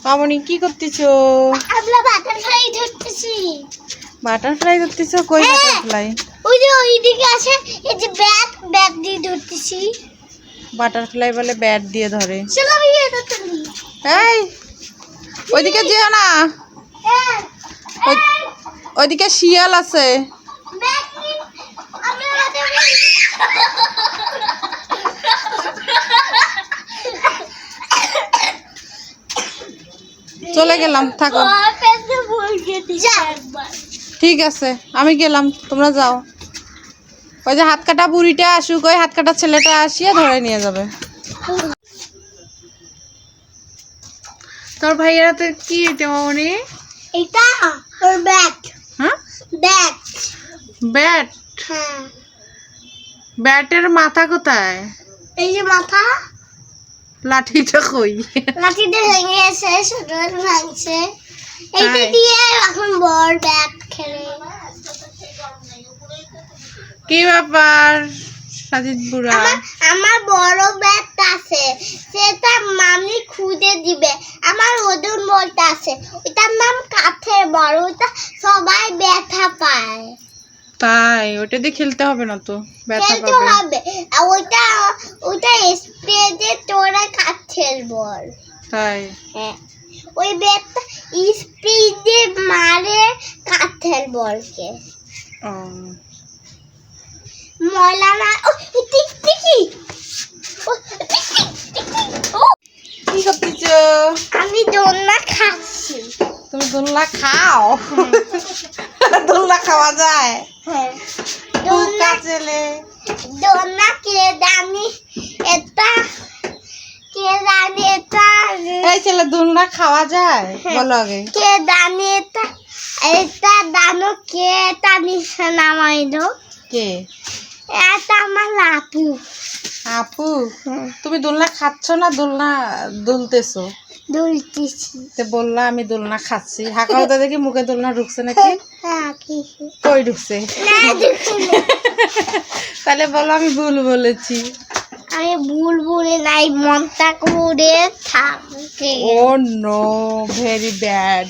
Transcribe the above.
মামনি কি করতেছো? আমরা বাটারফ্লাই ধরতেছি। বাটারফ্লাই ধরতেছো? কই বাটারফ্লাই? ওই যে ওইদিকে আছে, এই যে ব্যাট দিয়ে ধরতেছি। বাটারফ্লাই বলে ব্যাট দিয়ে ধরে? চলো আমি এটা তুলি। এই ওইদিকে যেও না, ওইদিকে শিয়াল আছে। চলে গেলাম, থাকো। ঠিক আছে, আমি গেলাম, তোমরা যাও। ওই যে হাত কাটা বুড়িটা আসুক, ওই হাত কাটা ছেলেটা আসিয়া ধরে নিয়ে যাবে। তোর ভাইয়ের হাতে কি এটা মামনি? এটা ওর ব্যাট। হ্যাঁ, ব্যাট। ব্যাট? হ্যাঁ। ব্যাটের মাথা কোথায়? এই যে মাথা। লাঠিটা কই? লাঠিটা ভেঙে এসে ছোট ভাঙছে। এইটা দিয়ে এখন বড় ব্যাট খেলে। কি ব্যাপার সাজিদ বুড়া? আমার বড় ব্যাট আছে, সেটা মামি খুঁজে দিবে। আমার ওজন বলতে আছে, ওটার নাম কাঠের বড়, ওটা সবাই ব্যথা পায়। তাই ওটা দিয়ে খেলতে হবে না তো, ব্যথা খেলতে পাবে। হবে। আর ওটা স্প্রে দিয়ে তোরা কাঠের বল। তাই? হ্যাঁ, ওই ব্যাটটা স্প্রে দিয়ে মারে কাঠের বলকে। ও, ময়লা না। টিকটিকি, কি করতেছো? আমি দোলনা খাচ্ছি। তুমি দোলনা খাও? দোলনা খাওয়া যায়? হ্যাঁ, দোলনা ছেলে। দোলনা কে জানি এটা, কে জানি এটা। এই ছেলে, দোলনা খাওয়া যায় বলো আগে? কে জানি এটা, এটা দানো কে এটা নিচে নামাইলো। কে? এটা আমার আপু। আপু? তুমি দোলনা খাচ্ছ না দোলনা দুলতেছো? দুলতেছি। তো বললা আমি দোলনা খাচ্ছি, হাঁকাওতে দেখি মুখে দোলনা ঢুকছে নাকি? হ্যাঁ, কই ঢুকছে? না ঢুকিনি। তাহলে বলো আমি ভুল বলেছি। আমি ভুল বলে নাই, মনটা করে থাকে। ও নো, ভেরি ব্যাড।